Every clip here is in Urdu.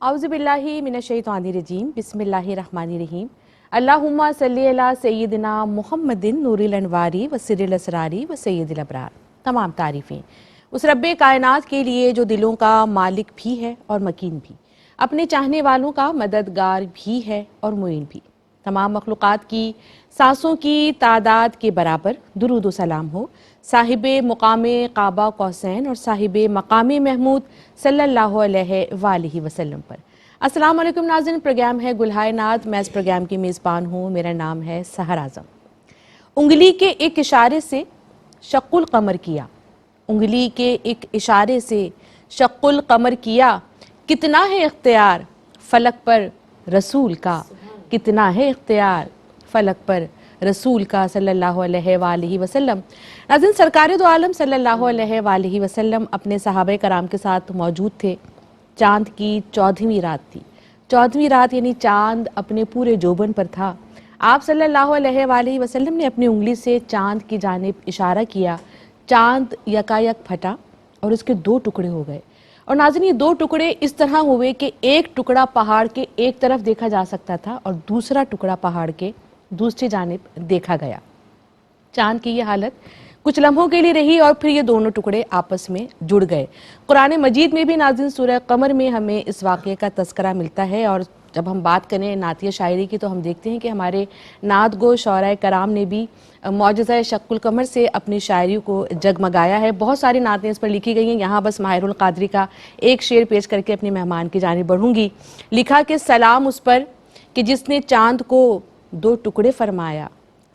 اعوذ باللہ من الشیطان الرجیم بسم اللہ الرحمن الرحیم اللہم صلی علی سیدنا محمد نور الانواری و سر الاسراری و سید الابرار۔ تمام تعریفیں اس رب کائنات کے لیے جو دلوں کا مالک بھی ہے اور مکین بھی، اپنے چاہنے والوں کا مددگار بھی ہے اور معین بھی۔ تمام مخلوقات کی سانسوں کی تعداد کے برابر درود و سلام ہو صاحب مقام قاب قوسین اور صاحب مقام محمود صلی اللہ علیہ وآلہ وسلم پر۔ السلام علیکم ناظرین، پروگرام ہے گلہائے نعت، میں اس پروگرام کی میزبان ہوں، میرا نام ہے سحر اعظم۔ انگلی کے ایک اشارے سے شق القمر کیا، انگلی کے ایک اشارے سے شق القمر کیا، کتنا ہے اختیار فلک پر رسول کا، کتنا ہے اختیار فلک پر رسول کا صلی اللہ علیہ وآلہ وسلم۔ ناظرین، سرکار دو عالم صلی اللہ علیہ وآلہ وسلم اپنے صحابہ کرام کے ساتھ موجود تھے۔ چاند کی 14ویں رات تھی، 14ویں رات یعنی چاند اپنے پورے جوبن پر تھا۔ آپ صلی اللہ علیہ وآلہ وسلم نے اپنی انگلی سے چاند کی جانب اشارہ کیا، چاند یکایک پھٹا اور اس کے 2 ٹکڑے ہو گئے۔ اور ناظرین، یہ 2 ٹکڑے اس طرح ہوئے کہ ایک ٹکڑا پہاڑ کے ایک طرف دیکھا جا سکتا تھا اور دوسرا ٹکڑا پہاڑ کے دوسری جانب دیکھا گیا۔ چاند کی یہ حالت کچھ لمحوں کے لیے رہی اور پھر یہ دونوں ٹکڑے آپس میں جڑ گئے۔ قرآن مجید میں بھی ناظرین سورہ قمر میں ہمیں اس واقعے کا تذکرہ ملتا ہے، اور جب ہم بات کریں نعتیہ شاعری کی تو ہم دیکھتے ہیں کہ ہمارے نعت گو شعراء کرام نے بھی معجزہ شق القمر سے اپنی شاعری کو جگمگایا ہے۔ بہت ساری نعتیں اس پر لکھی گئی ہیں، یہاں بس ماہر القادری کا ایک شعر پیش کر کے اپنے مہمان کی جانب بڑھوں گی۔ لکھا کہ سلام اس پر کہ جس نے چاند کو 2 ٹکڑے فرمایا،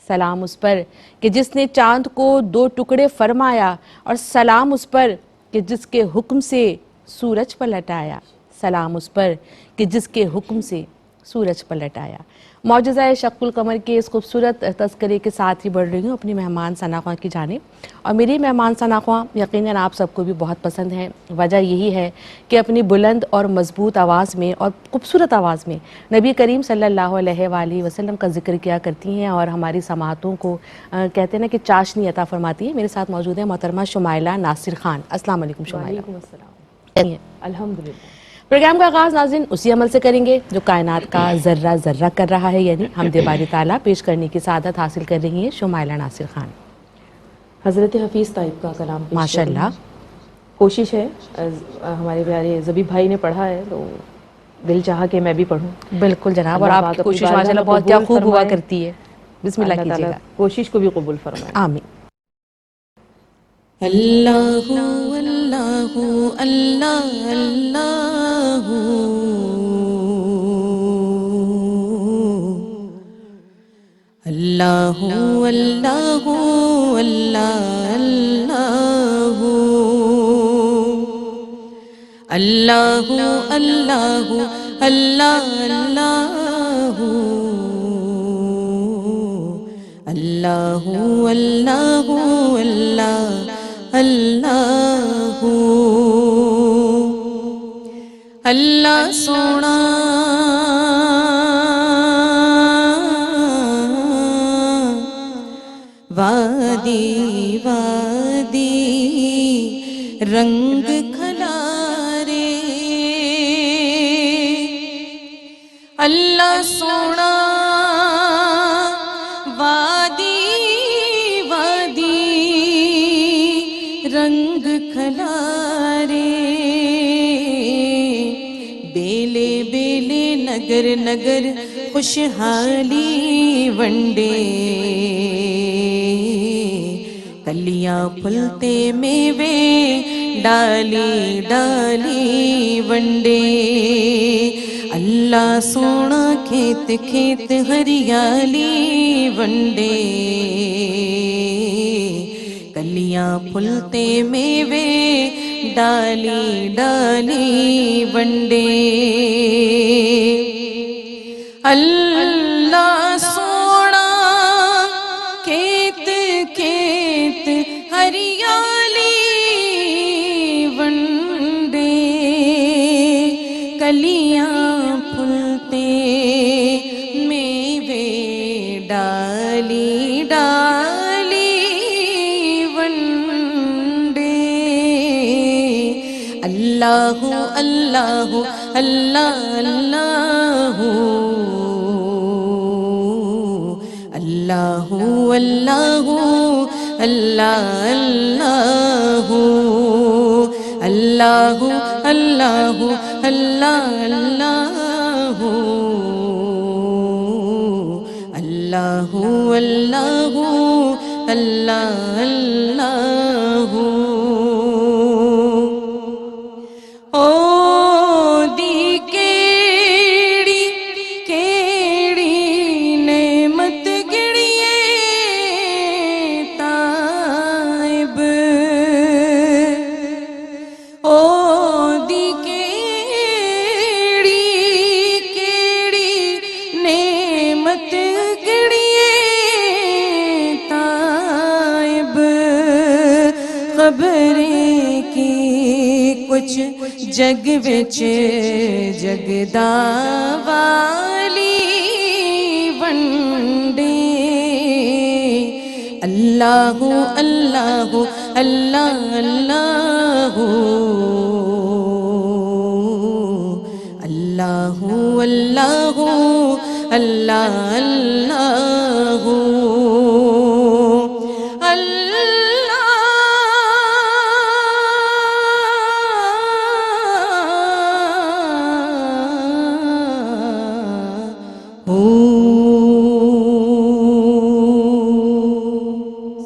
سلام اس پر کہ جس نے چاند کو 2 ٹکڑے فرمایا، اور سلام اس پر کہ جس کے حکم سے سورج پلٹ آیا، سلام اس پر کہ جس کے حکم سے سورج پلٹ آیا۔ معجزہ شق القمر کے اس خوبصورت تذکرے کے ساتھ ہی بڑھ رہی ہوں اپنی مہمان ثنا خواں کی جانب، اور میری مہمان ثنا خواں یقیناً آپ سب کو بھی بہت پسند ہیں۔ وجہ یہی ہے کہ اپنی بلند اور مضبوط آواز میں اور خوبصورت آواز میں نبی کریم صلی اللہ علیہ وآلہ وسلم کا ذکر کیا کرتی ہیں اور ہماری سماعتوں کو کہتے ہیں نا کہ چاشنی عطا فرماتی ہیں۔ میرے ساتھ موجود ہیں محترمہ شمائلہ ناصر خان۔ السلام علیکم شمائلہ۔ وعلیکم السلام۔ الحمدللہ۔ پروگرام کا آغاز ناظرین اسی عمل سے کریں گے جو کائنات کا ذرہ ذرہ کر رہا ہے، یعنی حمد باری تعالیٰ پیش کرنے کی سعادت حاصل کر رہی ہیں شمائلہ ناصر خان۔ حضرت حفیظ طائب کا کلام پیش ماشاءاللہ۔ کریں۔ کوشش ہے، ہمارے پیارے زبیب بھائی نے پڑھا ہے تو دل چاہا کہ میں بھی پڑھوں۔ بالکل جناب، اور اللہ آپ پاک کی اپنی کوشش بارگاہ ماشاءاللہ میں بہت قبول خوب ہوا فرمائے۔ کرتی ہے۔ بسم اللہ اللہ کیجیے تعالیٰ گا۔ کوشش کو بھی قبول فرمائے۔ آمین۔ اللہ اللہ اللہ اللہ اللہ اللہ اللہ اللہ اللہ اللہ اللہ اللہ اللہ اللہ اللہ سونا وادی وادی رنگ کھلارے، اللہ سونا وادی وادی رنگ کھلارے، بیلے بیلے نگر نگر خوشحالی ونڈے، کلیاں پھلتے میوے ڈالی ڈالی ونڈے، اللہ سونا کھیت کھیت ہریالی ونڈے، کلیاں پھلتے میوے ڈالی ڈالی ونڈے، اللہ سونا کھیت کھیت ہریالی ونڈے، کلیاں پھلتے میوے ڈالی ڈالی ونڈے، اللہ اللہ اللہ اللہ اللہ اللہ اللہ اللہ اللہ اللہ اللہ اللہ اللہ اللہ او دی کیڑی کیڑی نعمت گڑیے تائب او دی کیڑی کیڑی نعمت گڑیے تائب خبریں کی کچھ جگ وچ جگدا والی ونڈے اللہ اللہ اللہ اللہ اللہ اللہ اللہ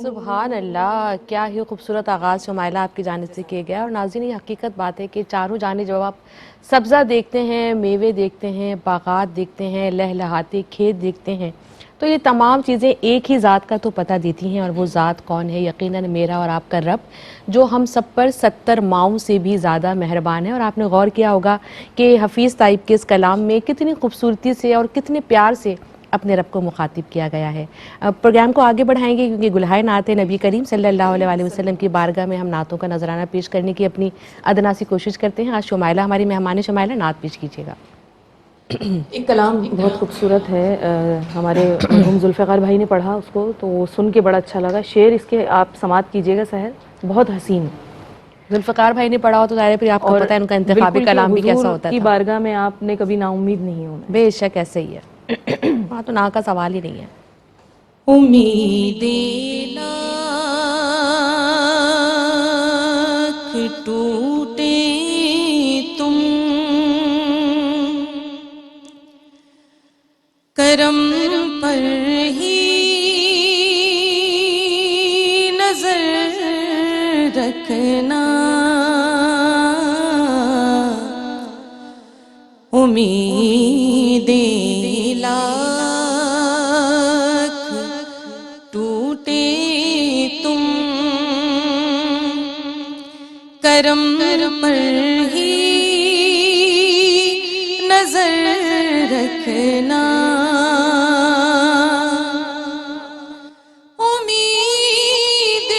سبحان اللہ، کیا ہی خوبصورت آغاز شمائلہ آپ کی جانب سے کیے گیا. اور ناظرین یہ حقیقت بات ہے کہ چاروں جانب جب آپ سبزہ دیکھتے ہیں، میوے دیکھتے ہیں، باغات دیکھتے ہیں، لہلہاتے کھیت دیکھتے ہیں، تو یہ تمام چیزیں ایک ہی ذات کا تو پتہ دیتی ہیں. اور وہ ذات کون ہے؟ یقیناً میرا اور آپ کا رب، جو ہم سب پر 70 ماؤں سے بھی زیادہ مہربان ہے. اور آپ نے غور کیا ہوگا کہ حفیظ طیب کے اس کلام میں کتنی خوبصورتی سے اور کتنے پیار سے اپنے رب کو مخاطب کیا گیا ہے. پروگرام کو آگے بڑھائیں گے کیونکہ گلہائے نعت نبی کریم صلی اللہ علیہ وسلم کی بارگاہ میں ہم نعتوں کا نذرانہ پیش کرنے کی اپنی ادنا سی کوشش کرتے ہیں. آج شمائلہ ہماری مہمان شمائلہ، نعت پیش کیجیے گا. ایک کلام بہت خوبصورت ہے، ہمارے مرحوم ذوالفقار بھائی نے پڑھا اس کو، تو وہ سن کے بڑا اچھا لگا. شعر اس کے آپ سماعت کیجیے گا سحر، بہت حسین. ذوالفقار بھائی نے پڑھا ہو تو ظاہر ہے پھر آپ کو پتہ ہے ان کا انتخابی کلام بھی کیسا ہوتا کی تھا. بارگاہ میں آپ نے کبھی نا امید نہیں ہونا. بے شک ایسے ہی ہے، وہاں تو نا کا سوال ہی نہیں ہے. امید لاکھ ٹوٹے تم کرم پر ہی نظر رکھنا، امید لاکھ ٹوٹے تم کرم پر ہی نظر رکھنا، امید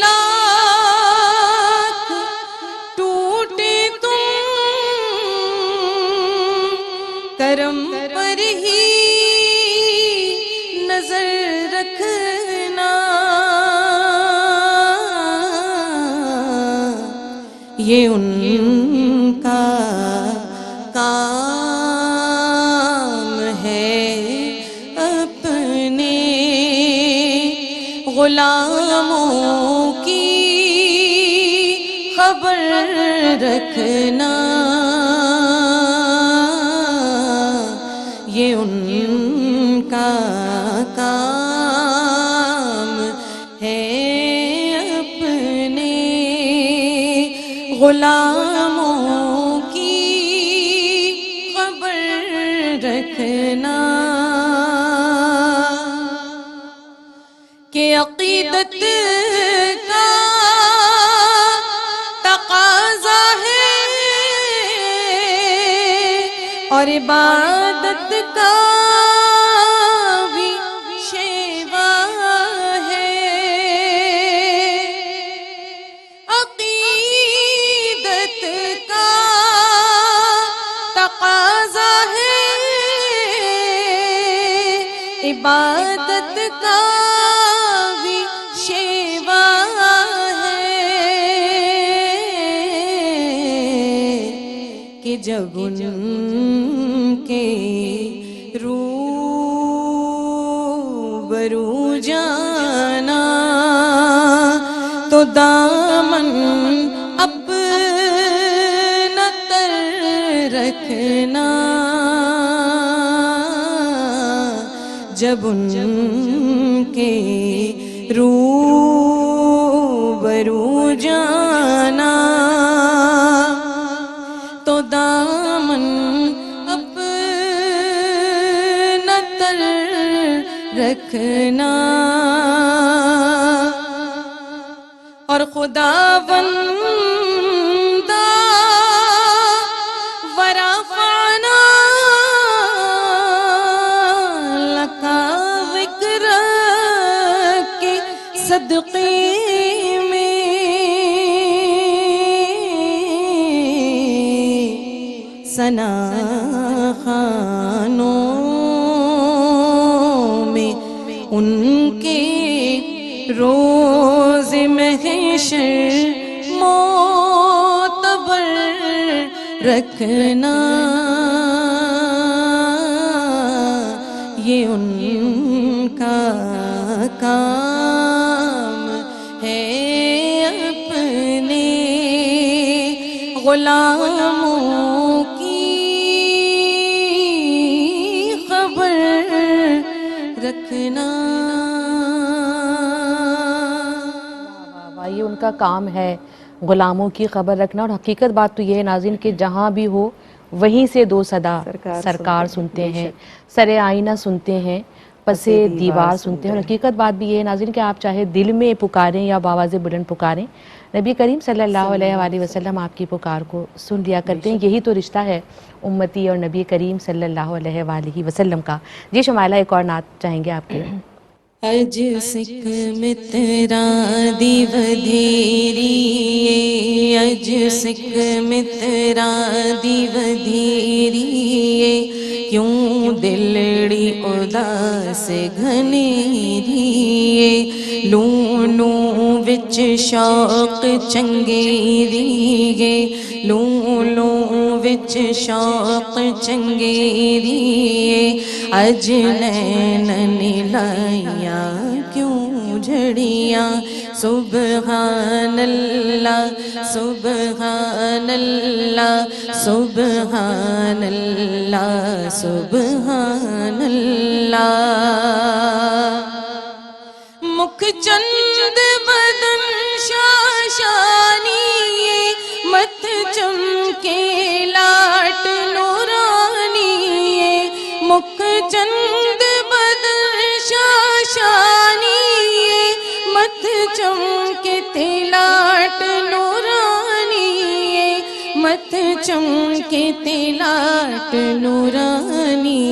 لاکھ ٹوٹے تم کرم پر ہی نظر رکھنا. یہ ان کا کام ہے اپنے غلاموں کی خبر رکھنا. یہ ان کا کام ہے اپنے غلاموں کی خبر رکھنا، کہ عقیدت کا تقاضا ہے اور عبادت کا بھی شیوا ہے. عقیدت کا تقاضا ہے، عبادت کا بھی شیوا ہے. کہ جب ان کے روبرو جانا تو دامن اپنا تر رکھنا، جب ان کے روبرو جانا تو دامن اپنا تر رکھنا، اور خداوندہ ورفعنا لک ذکرک کے صدقے میں ثنا خوانوں میں ان کے روز محشر معتبر رکھنا، یہ ان کا کام ہے اپنے غلاموں کی خبر رکھنا۔ یہ ان کا کام ہے غلاموں کی خبر رکھنا، اور حقیقت بات تو یہ ہے ناظرین کہ جہاں بھی ہو وہیں سے دو صدا سرکار سنتے ہیں، سر آئینہ سنتے ہیں، پس دیوار سنتے ہیں، اور حقیقت بات بھی یہ ہے ناظرین کہ آپ چاہے دل میں پکاریں یا بآواز بلند پکاریں، نبی کریم صلی اللہ علیہ وآلہ وسلم آپ کی پکار کو سن لیا کرتے ہیں۔ یہی تو رشتہ ہے امتی اور نبی کریم صلی اللہ علیہ وآلہ وسلم کا۔ جی شمائلہ ایک اور نعت چاہیں گے آپ کے؟ اج سکھ مترا دی ودھیری، اج سکھ مترا دی ودھیری، کیوں دلڑی اداس گھنیری، لوں لوں وچ شوق چنگیری، لوں لوں وچ شوق چنگیری، اج نینن لائیاں کیوں جھڑیاں، سبحان اللہ سبحان اللہ سبحان اللہ سبحان اللہ، مکھ چند بدن شاشانی، مت چمکے لاٹ نورانی، مکھ چند بدن شاشانی، مت چمکے لاٹ نورانی، مت چمکے لاٹ نورانی،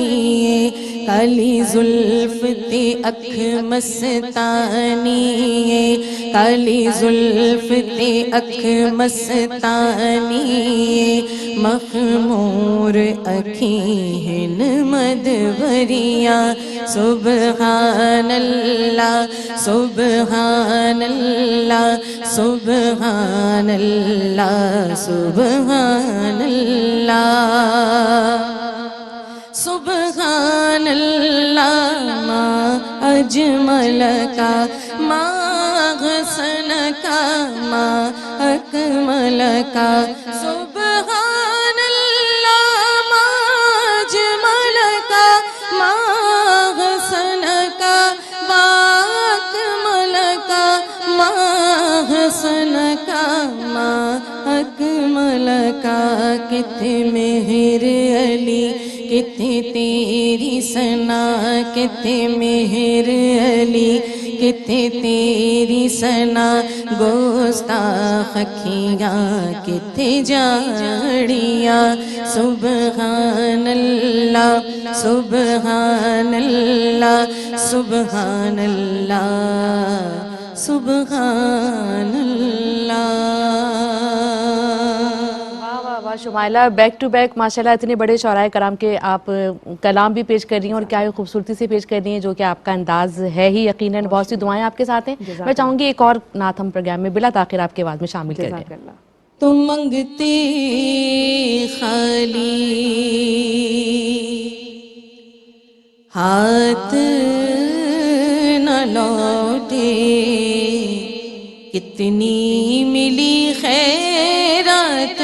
کالی زلف تے اکھ مستانی، کالی زلف تے اکھ مستانی، مخمور اکھیں ہن مدوریاں، سبحان اللہ سبحان اللہ سبحان اللہ سبحان اللہ، سبحان اللہ ما اجمل کا، ما حسن کا، ما اکمل کا، سبحان اللہ ما اجمل کا، ما حسن کا، ما اکمل کا، ما حسن کا، ما اکمل کا، کتنے مہر علی کتنے تیری ثنا، کتنے مہر علی کتنے تیری ثنا، گستاخ اکھیاں کتنے جاڑیاں، سبحان اللہ سبحان اللہ سبحان اللہ سبحان اللہ۔ شمائلہ بیک ٹو بیک ماشاءاللہ اتنے بڑے شعراء کرام کے آپ کلام بھی پیش کر رہی ہیں، اور کیا خوبصورتی سے پیش کر رہی ہیں، جو کہ آپ کا انداز ہے ہی یقیناً۔ بہت سی دعائیں آپ کے ساتھ ہیں، میں چاہوں گی ایک اور نعت ہم پروگرام میں بلا تاخیر آپ کے آواز میں شامل کر لیں۔ تو منگتے خالی ہاتھ نہ لوٹے کتنی ملی خیرات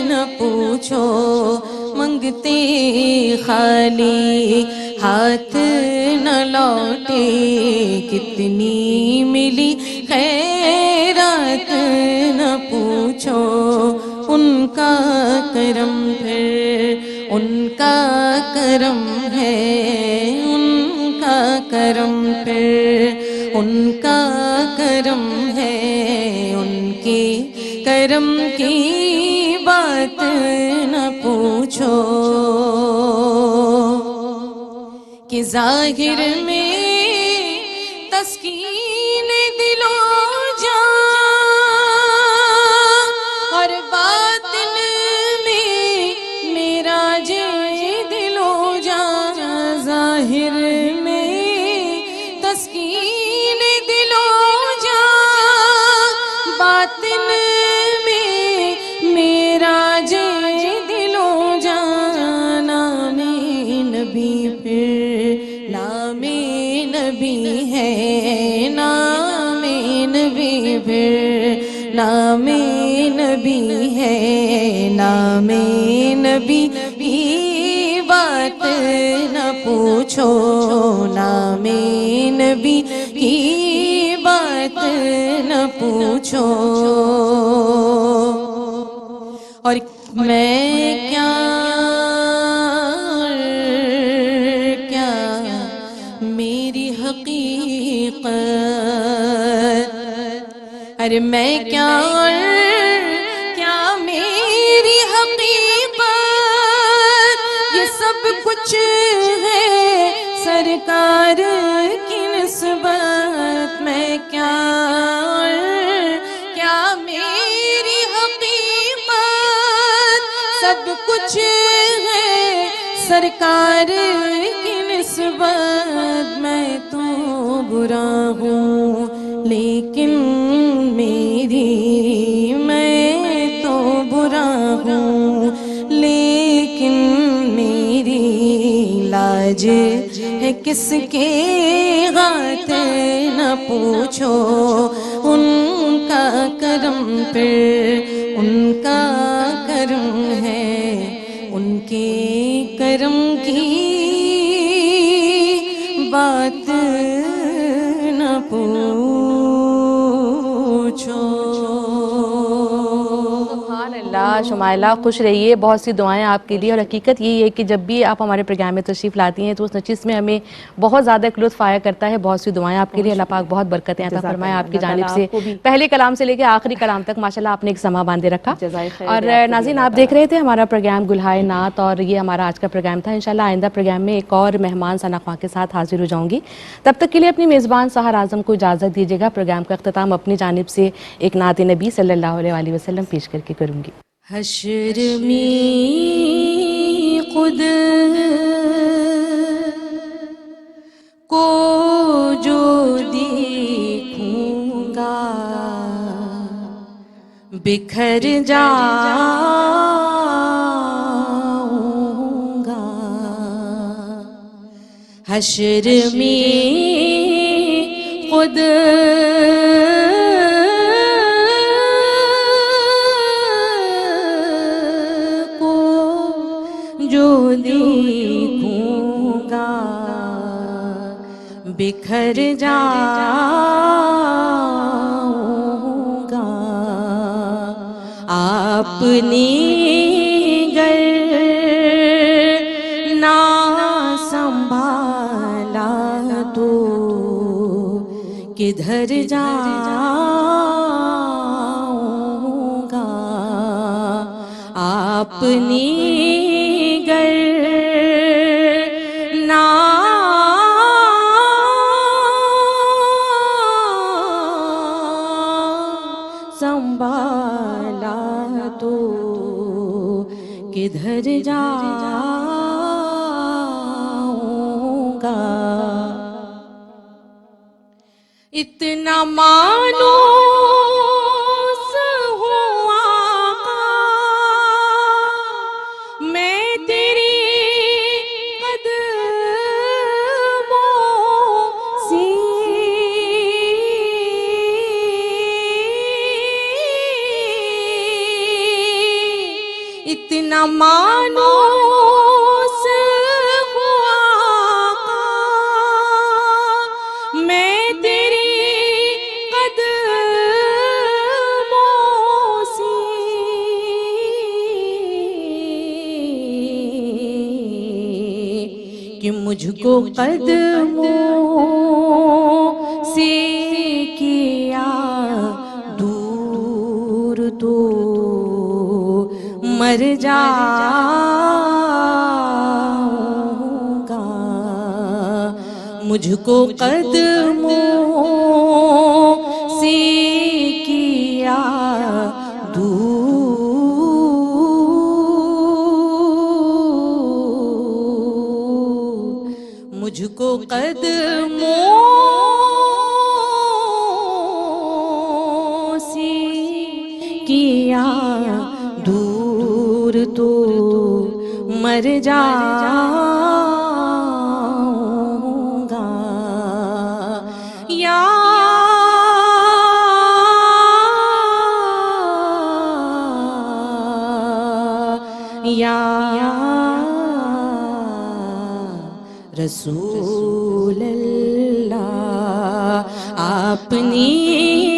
نہ پوچھو منگتے خالی ہاتھ نہ لوٹے کتنی ملی خیرات نہ پوچھو ان کا کرم پھر ان کا کرم ہے ان کا کرم پھر ان کا کرم ہے ان کے کرم کی بات نہ پوچھو کہ ظاہر میں تسکین دل و جان اور باطن میں میرا دل و جان ظاہر میں تسکین دل و جان باطن میں میرا دل و جان نام نبی پھر نام نبی ہے نام نبی پھر نام نبی ہے نام نبی کی بات نہ پوچھو نام نبی کی بات نہ پوچھو اور میں کیا میری حقیقت ارے میں کیا میری حقیقت یہ سب کچھ ہے سرکار کی نسبت میں کیا میری حقیقت سب کچھ ہے سرکار کی نسبت میں تو برا ہوں لیکن میں تو برا ہوں لیکن میری لاج ہے کس کے ہاتھ نہ پوچھو ان کا کرم پھر ان کا کرم ہے ان کے کرم کی بات نہ پوچھو سبحان اللہ شمائلہ خوش رہیے بہت سی دعائیں آپ کے لیے اور حقیقت یہی ہے کہ جب بھی آپ ہمارے پروگرام میں تشریف لاتی ہیں تو اس نشست میں ہمیں بہت زیادہ ایک لطف آیا کرتا ہے بہت سی دعائیں آپ کے لیے اللہ پاک بہت برکتیں عطا فرمائے آپ کی جانب سے پہلے کلام سے لے کے آخری کلام تک ماشاءاللہ آپ نے ایک سما باندھے رکھا اور ناظرین آپ دیکھ رہے تھے ہمارا پروگرام گلہائے نعت اور یہ ہمارا آج کا پروگرام تھا انشاءاللہ آئندہ پروگرام میں ایک اور مہمان ثنا خواں کے ساتھ حاضر ہو جاؤں گی تب تک کے لیے اپنی میزبان سحر اعظم کو اجازت دیجیے گا پروگرام کا اختتام اپنی جانب سے ایک نعت نبی صلی اللہ علیہ وسلم پیش کر کے کروں گی حشر میں خود کو جو دیکھوں گا بکھر جاؤں گا حشر میں خود جو دیکھوں گا بکھر جاؤں گا آپ نے گر نہ سنبھالا تو کدھر جاؤں گا آپ نے سنبھالا تو کدھر جاؤں گا اتنا مانوس ہوا اتنا مانوس ہوا آقا میں تیری قدموں سے کہ مجھ کو قدموں سے کیا دور تو مر جاؤں گا مجھ کو قدموں سے کیا دور مجھ کو قدموں سے کیا دور تو مر جاؤں گا یا رسول اللہ آپ نے